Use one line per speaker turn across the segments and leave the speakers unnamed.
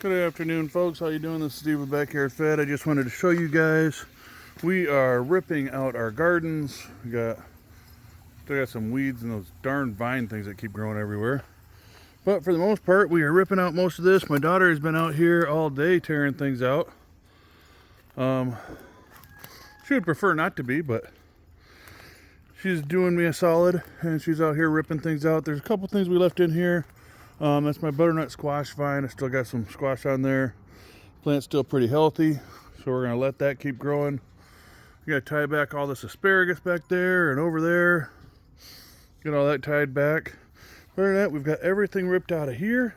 Good afternoon, folks. How you doing? This is Steve with Backyard Fed. I just wanted to show you guys. We are ripping out our gardens. Still got some weeds and those darn vine things that keep growing everywhere. But for the most part, we are ripping out most of this. My daughter has been out here all day tearing things out. She would prefer not to be, but she's doing me a solid, and she's out here ripping things out. There's a couple things we left in here. That's my butternut squash vine. I still got some squash on there. Plant's still pretty healthy, so we're gonna let that keep growing. We gotta tie back all this asparagus back there and over there. Get all that tied back. Other than that, we've got everything ripped out of here.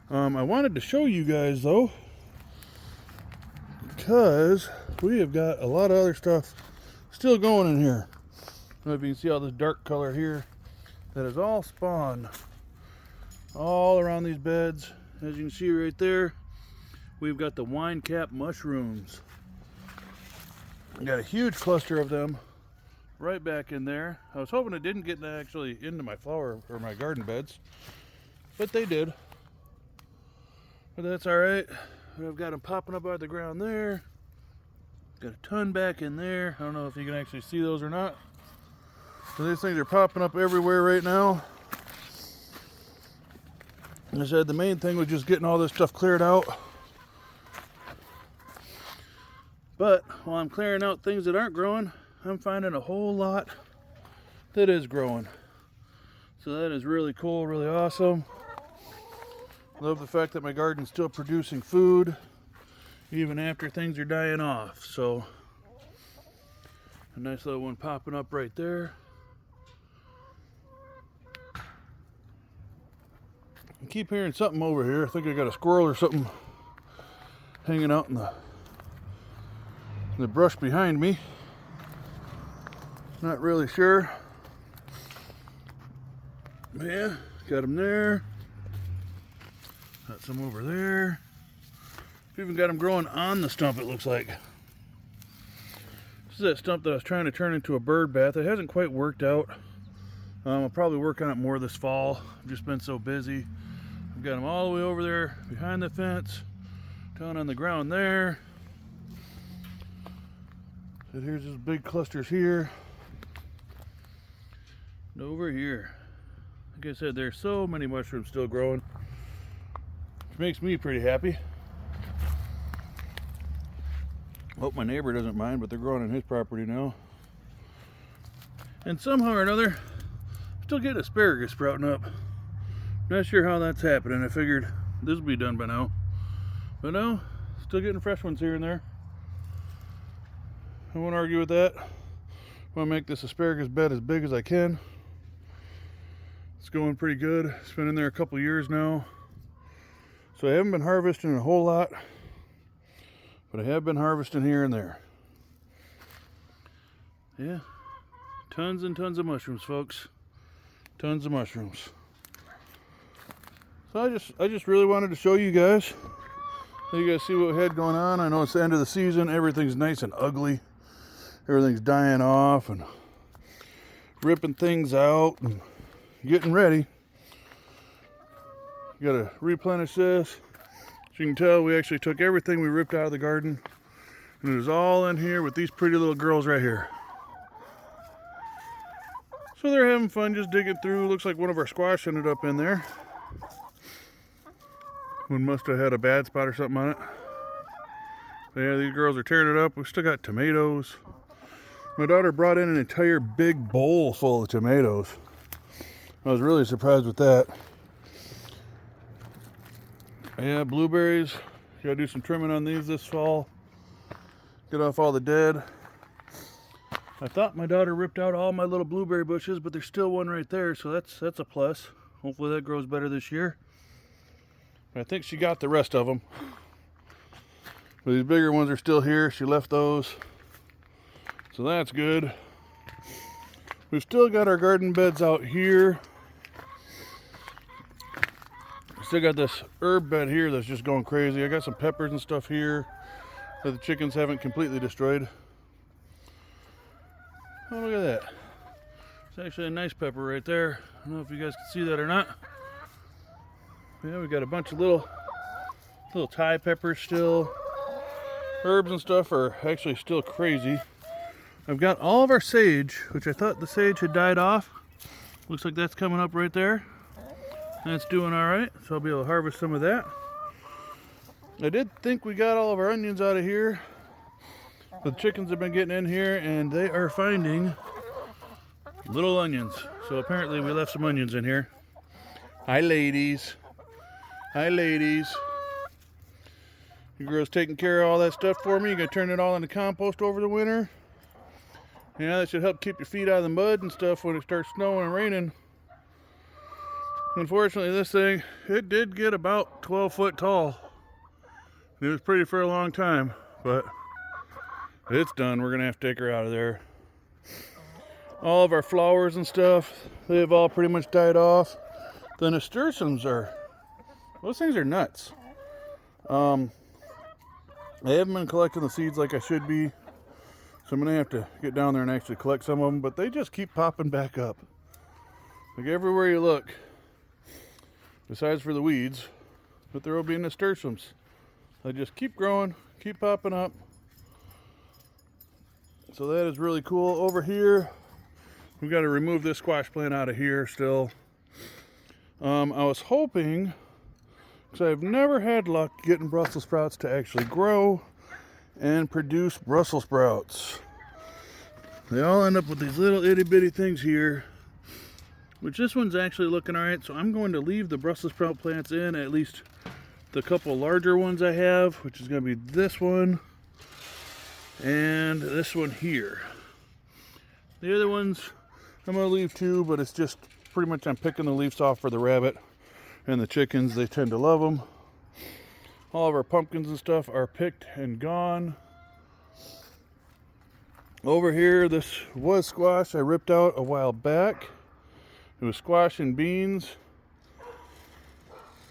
I wanted to show you guys though, because we have got a lot of other stuff still going in here. I don't know if you can see all this dark color here. That is all spawned all around these beds. As you can see right there, we've got the wine cap mushrooms. I got a huge cluster of them right back in there. I was hoping it didn't get actually into my flower or my garden beds, but they did. But that's all right. I've got them popping up out of the ground there. Got a ton back in there. I don't know if you can actually see those or not. So these things are popping up everywhere right now. Like I said, the main thing was just getting all this stuff cleared out. But while I'm clearing out things that aren't growing, I'm finding a whole lot that is growing. So that is really cool, really awesome. Love the fact that my garden's still producing food even after things are dying off. So a nice little one popping up right there. I keep hearing something over here. I think I got a squirrel or something hanging out in the brush behind me. Not really sure. But yeah, got them there. Got some over there. Even got them growing on the stump, it looks like. This is that stump that I was trying to turn into a bird bath. It hasn't quite worked out. I'll probably work on it more this fall. I've just been so busy. I've got them all the way over there behind the fence, down on the ground there. So here's these big clusters here. And over here. Like I said, there's so many mushrooms still growing, which makes me pretty happy. Hope my neighbor doesn't mind, but they're growing on his property now. And somehow or another, I'm still getting asparagus sprouting up. Not sure how that's happening. I figured this would be done by now. But no, still getting fresh ones here and there. I won't argue with that. I want to make this asparagus bed as big as I can. It's going pretty good. It's been in there a couple years now. So I haven't been harvesting a whole lot, but I have been harvesting here and there. Yeah, tons and tons of mushrooms, folks. Tons of mushrooms. So I just really wanted to show you guys. So you guys see what we had going on. I know it's the end of the season. Everything's nice and ugly. Everything's dying off and ripping things out and getting ready. Gotta replenish this. As you can tell, we actually took everything we ripped out of the garden, and it was all in here with these pretty little girls right here. So they're having fun just digging through. Looks like one of our squash ended up in there. One must have had a bad spot or something on it. So yeah, these girls are tearing it up. We still got tomatoes. My daughter brought in an entire big bowl full of tomatoes. I was really surprised with that. Yeah, blueberries. Gotta do some trimming on these this fall. Get off all the dead. I thought my daughter ripped out all my little blueberry bushes, but there's still one right there, so that's a plus. Hopefully that grows better this year. But I think she got the rest of them. But these bigger ones are still here. She left those. So that's good. We've still got our garden beds out here. Still got this herb bed here that's just going crazy. I got some peppers and stuff here that the chickens haven't completely destroyed. Oh, look at that. It's actually a nice pepper right there. I don't know if you guys can see that or not. Yeah, we got a bunch of little Little Thai peppers still. Herbs and stuff are actually still crazy. I've got all of our sage, which I thought the sage had died off. Looks like that's coming up right there. That's doing all right, so I'll be able to harvest some of that. I did think we got all of our onions out of here. The chickens have been getting in here and they are finding little onions. So apparently we left some onions in here. Hi ladies. Hi ladies. You girls taking care of all that stuff for me? You gonna turn it all into compost over the winter? Yeah, that should help keep your feet out of the mud and stuff when it starts snowing and raining. Unfortunately, this thing, it did get about 12 foot tall. It was pretty for a long time, but it's done. We're gonna have to take her out of there. All of our flowers and stuff, they've all pretty much died off. The nasturtiums those things are nuts. I haven't been collecting the seeds like I should be, so I'm gonna have to get down there and actually collect some of them, but they just keep popping back up. Like everywhere you look, besides for the weeds, but there will be nasturtiums. They just keep growing, keep popping up. So that is really cool. Over here, we've got to remove this squash plant out of here still. I was hoping, because I've never had luck getting Brussels sprouts to actually grow and produce Brussels sprouts. They all end up with these little itty bitty things here, which this one's actually looking all right. So I'm going to leave the Brussels sprout plants in, at least the couple larger ones I have, which is going to be this one and this one here. The other ones I'm going to leave too, but it's just pretty much I'm picking the leaves off for the rabbit and the chickens. They tend to love them. All of our pumpkins and stuff are picked and gone. Over here, this was squash I ripped out a while back. It was squash and beans.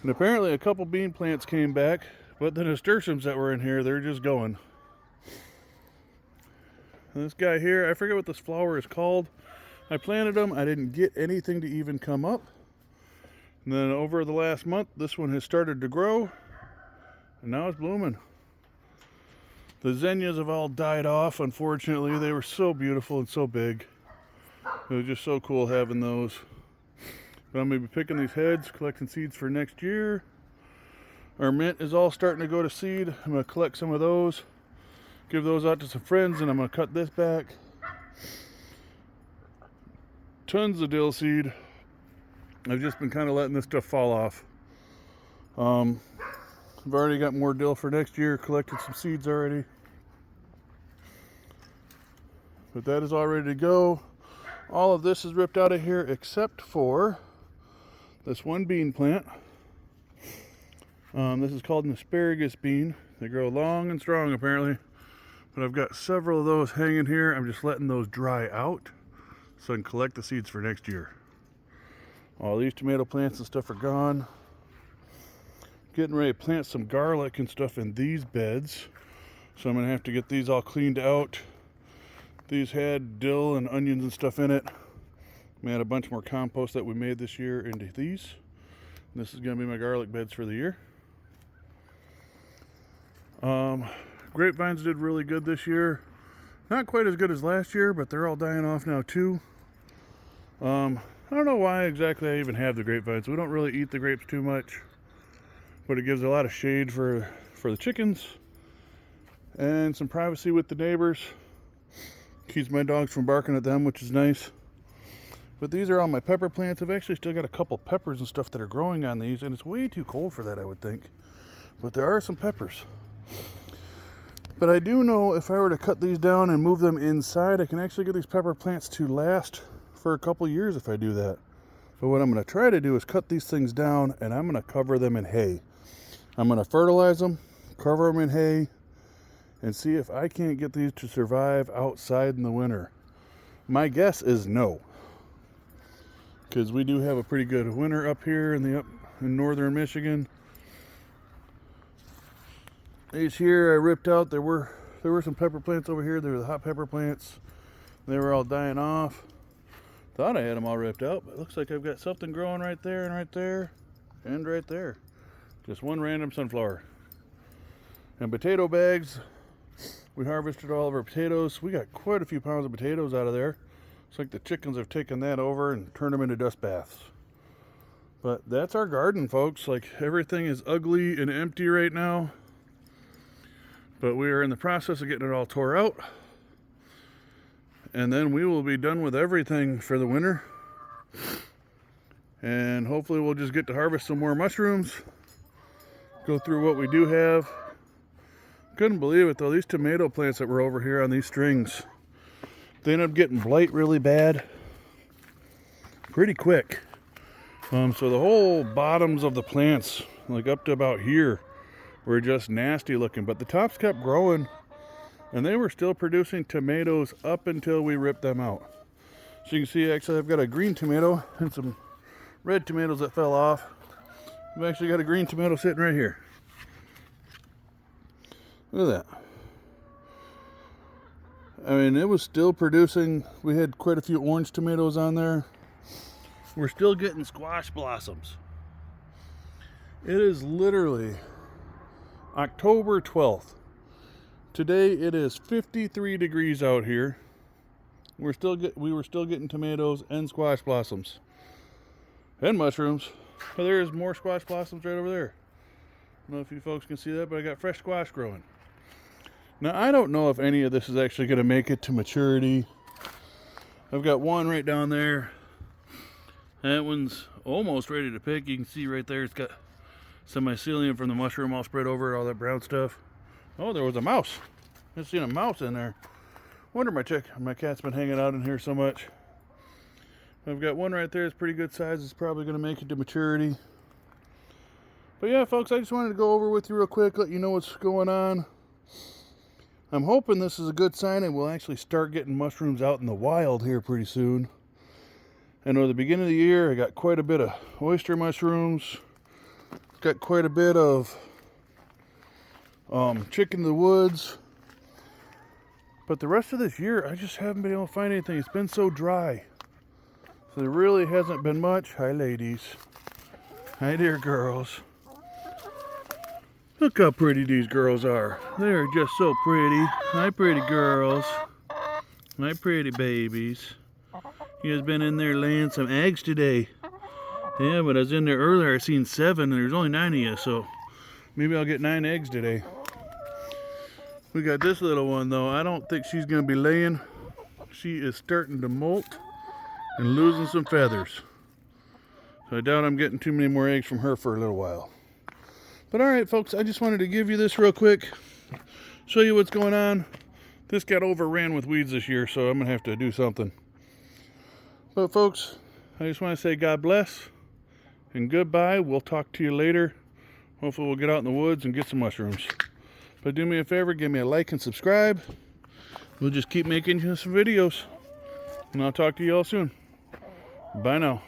And apparently a couple bean plants came back, but the nasturtiums that were in here, they're just going. And this guy here, I forget what this flower is called. I planted them, I didn't get anything to even come up. And then over the last month, this one has started to grow, and now it's blooming. The zinnias have all died off, unfortunately. They were so beautiful and so big. It was just so cool having those. But I'm going to be picking these heads, collecting seeds for next year. Our mint is all starting to go to seed. I'm going to collect some of those, give those out to some friends, and I'm going to cut this back. Tons of dill seed. I've just been kind of letting this stuff fall off. I've already got more dill for next year, collected some seeds already. But that is all ready to go. All of this is ripped out of here except for this one bean plant. This is called an asparagus bean. They grow long and strong apparently. But I've got several of those hanging here. I'm just letting those dry out so I can collect the seeds for next year. All these tomato plants and stuff are gone. Getting ready to plant some garlic and stuff in these beds. So I'm going to have to get these all cleaned out. These had dill and onions and stuff in it. We had a bunch more compost that we made this year into these. And this is going to be my garlic beds for the year. Grapevines did really good this year. Not quite as good as last year, but they're all dying off now too. I don't know why exactly I even have the grapevines. We don't really eat the grapes too much, but it gives a lot of shade for the chickens and some privacy with the neighbors. Keeps my dogs from barking at them, which is nice. But these are all my pepper plants. I've actually still got a couple peppers and stuff that are growing on these, and it's way too cold for that, I would think. But there are some peppers. But I do know if I were to cut these down and move them inside, I can actually get these pepper plants to last for a couple years if I do that. But what I'm going to try to do is cut these things down, and I'm going to cover them in hay. I'm going to fertilize them, cover them in hay, and see if I can't get these to survive outside in the winter. My guess is no, because we do have a pretty good winter up here in northern Michigan. These here I ripped out. There were some pepper plants over here. They were the hot pepper plants. They were all dying off. Thought I had them all ripped out, but it looks like I've got something growing right there and right there and right there. Just one random sunflower. And potato bags, we harvested all of our potatoes. We got quite a few pounds of potatoes out of there. It's like the chickens have taken that over and turned them into dust baths. But that's our garden, folks. Like, everything is ugly and empty right now. But we are in the process of getting it all tore out. And then we will be done with everything for the winter. And hopefully we'll just get to harvest some more mushrooms. Go through what we do have. Couldn't believe it though, these tomato plants that were over here on these strings, they ended up getting blight really bad pretty quick. So the whole bottoms of the plants, like up to about here, were just nasty looking, but the tops kept growing and they were still producing tomatoes up until we ripped them out. So you can see, actually I've got a green tomato and some red tomatoes that fell off. I've actually got a green tomato sitting right here. Look at that. I mean, it was still producing. We had quite a few orange tomatoes on there. We're still getting squash blossoms. It is literally October 12th. Today it is 53 degrees out here. We were still getting tomatoes and squash blossoms and mushrooms. Oh, there's more squash blossoms right over there. I don't know if you folks can see that, but I got fresh squash growing. Now, I don't know if any of this is actually going to make it to maturity. I've got one right down there. That one's almost ready to pick. You can see right there it's got some mycelium from the mushroom all spread over it, all that brown stuff. Oh, there was a mouse. I've seen a mouse in there. Wonder my cat's been hanging out in here so much. I've got one right there. It's pretty good size. It's probably going to make it to maturity. But yeah, folks, I just wanted to go over with you real quick, let you know what's going on. I'm hoping this is a good sign and we'll actually start getting mushrooms out in the wild here pretty soon. And at the beginning of the year, I got quite a bit of oyster mushrooms. Got quite a bit of chicken in the woods. But the rest of this year, I just haven't been able to find anything. It's been so dry. So there really hasn't been much. Hi, ladies. Hi, dear girls. Look how pretty these girls are. They're just so pretty. Hi, pretty girls. My pretty babies. You guys been in there laying some eggs today. Yeah, but I was in there earlier. I seen 7 and there's only 9 of you, so maybe I'll get 9 eggs today. We got this little one though. I don't think she's gonna be laying. She is starting to molt and losing some feathers. So I doubt I'm getting too many more eggs from her for a little while. But alright folks, I just wanted to give you this real quick. Show you what's going on. This got overran with weeds this year, so I'm gonna have to do something. But folks, I just want to say God bless and goodbye. We'll talk to you later. Hopefully we'll get out in the woods and get some mushrooms. But do me a favor, give me a like and subscribe. We'll just keep making you some videos. And I'll talk to you all soon. Bye now.